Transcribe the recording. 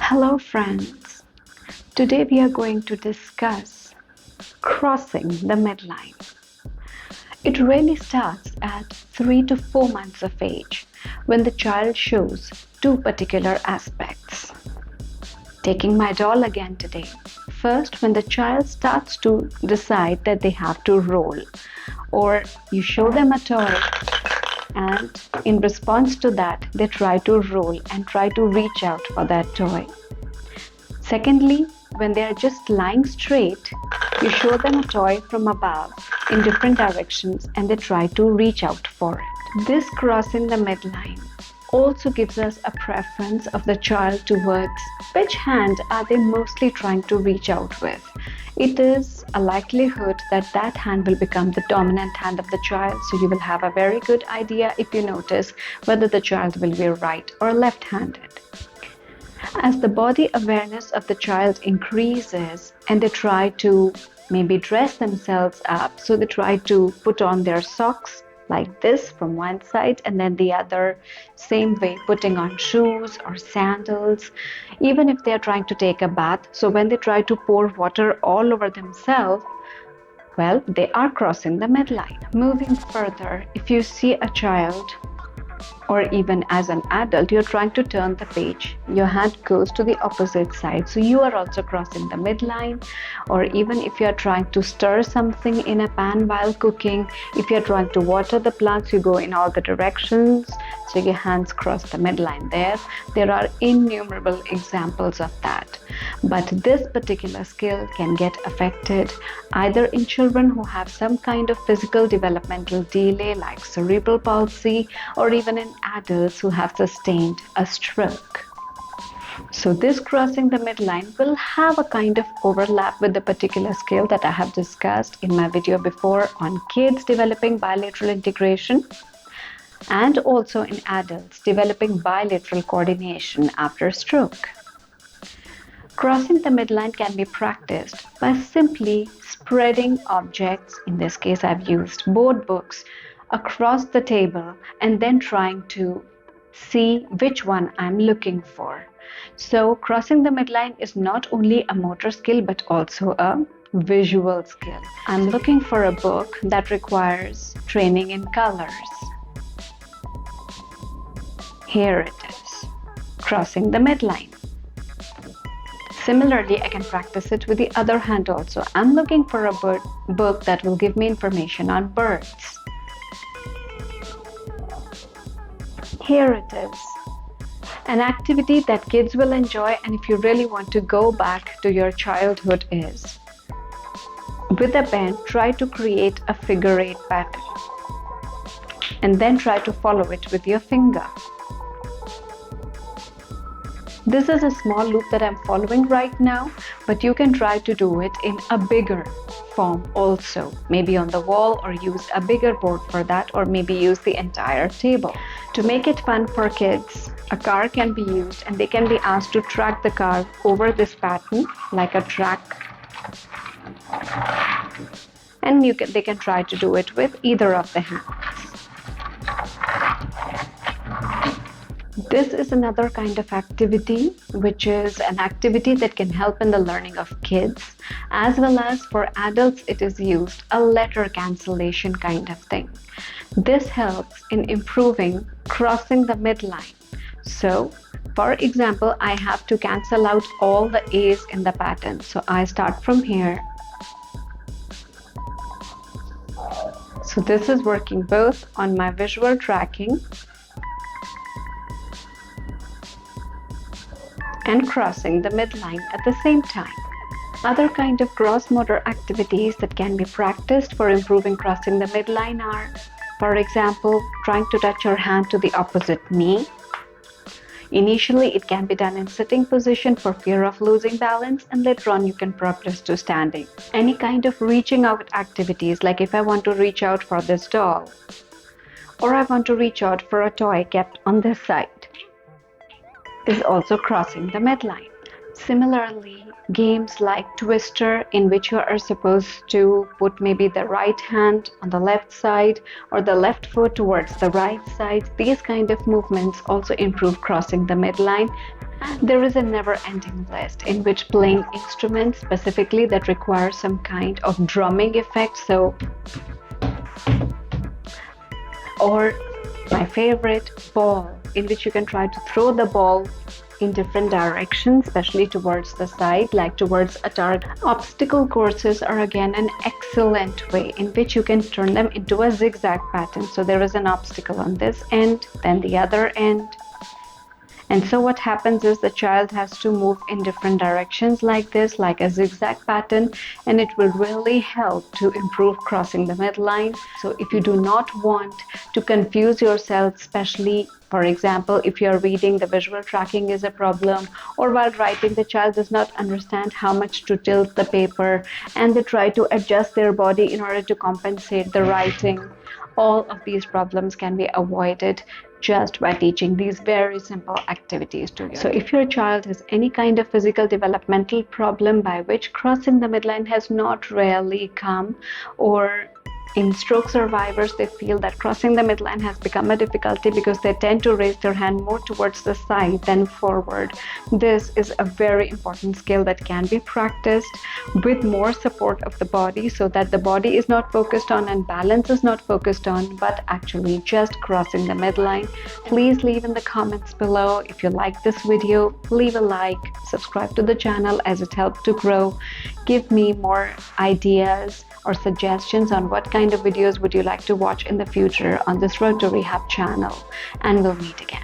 Hello friends, today we are going to discuss crossing the midline. It really starts at 3 to 4 months of age when the child shows two particular aspects. Taking my doll again today. First, when the child starts to decide that they have to roll, or you show them a toy and in response to that they try to roll and try to reach out for that toy. Secondly, when they are just lying straight, you show them a toy from above in different directions and they try to reach out for it. This crossing the midline also gives us a preference of the child towards which hand are they mostly trying to reach out with. It is a likelihood that that hand will become the dominant hand of the child, so you will have a very good idea if you notice whether the child will be right or left-handed. As the body awareness of the child increases and they try to maybe dress themselves up, so they try to put on their socks like this from one side and then the other, same way putting on shoes or sandals, even if they are trying to take a bath. So when they try to pour water all over themselves, well, they are crossing the midline. Moving further, if you see a child or even as an adult, you're trying to turn the page, your hand goes to the opposite side, so you are also crossing the midline. Or even if you're trying to stir something in a pan while cooking, if you're trying to water the plants, you go in all the directions, so your hands cross the midline there. There are innumerable examples of that, but this particular skill can get affected either in children who have some kind of physical developmental delay like cerebral palsy, or even in adults who have sustained a stroke. So this crossing the midline will have a kind of overlap with the particular skill that I have discussed in my video before on kids developing bilateral integration, and also in adults developing bilateral coordination after stroke. Crossing the midline can be practiced by simply spreading objects, in this case I've used board books, across the table and then trying to see which one I'm looking for. So crossing the midline is not only a motor skill but also a visual skill. I'm looking for a book that requires training in colors. Here it is, crossing the midline. Similarly, I can practice it with the other hand also. I'm looking for a book that will give me information on birds. Here it is, an activity that kids will enjoy, and if you really want to go back to your childhood is, with a pen, try to create a figure 8 pattern and then try to follow it with your finger. This is a small loop that I'm following right now, but you can try to do it in a bigger form also, maybe on the wall, or use a bigger board for that, or maybe use the entire table. To make it fun for kids, a car can be used and they can be asked to track the car over this pattern like a track, and they can try to do it with either of the hands. This is another kind of activity, which is an activity that can help in the learning of kids, as well as for adults it is used, a letter cancellation kind of thing. This helps in improving crossing the midline. So, for example, I have to cancel out all the A's in the pattern. So I start from here. So this is working both on my visual tracking and crossing the midline at the same time. Other kind of gross motor activities that can be practiced for improving crossing the midline are, for example, trying to touch your hand to the opposite knee. Initially, it can be done in sitting position for fear of losing balance, and later on you can progress to standing. Any kind of reaching out activities, like if I want to reach out for this doll, or I want to reach out for a toy kept on this side, is also crossing the midline. Similarly, games like Twister, in which you are supposed to put maybe the right hand on the left side or the left foot towards the right side, these kind of movements also improve crossing the midline. And there is a never-ending list in which playing instruments specifically that require some kind of drumming effect, or my favorite, ball, in which you can try to throw the ball in different directions, especially towards the side, like towards a target. Obstacle courses are again an excellent way in which you can turn them into a zigzag pattern. So there is an obstacle on this end, then the other end. And so what happens is the child has to move in different directions like this, like a zigzag pattern, and it will really help to improve crossing the midline. So if you do not want to confuse yourself, especially for example, if you're reading, the visual tracking is a problem, or while writing, the child does not understand how much to tilt the paper, and they try to adjust their body in order to compensate the writing. All of these problems can be avoided just by teaching these very simple activities to you. So if your child has any kind of physical developmental problem by which crossing the midline has not really come, or in stroke survivors, they feel that crossing the midline has become a difficulty because they tend to raise their hand more towards the side than forward. This is a very important skill that can be practiced with more support of the body, so that the body is not focused on and balance is not focused on, but actually just crossing the midline. Please leave in the comments below. If you like this video, leave a like, subscribe to the channel as it helps to grow. Give me more ideas or suggestions on what kind of videos would you like to watch in the future on this Road to Rehab channel, and we'll meet again.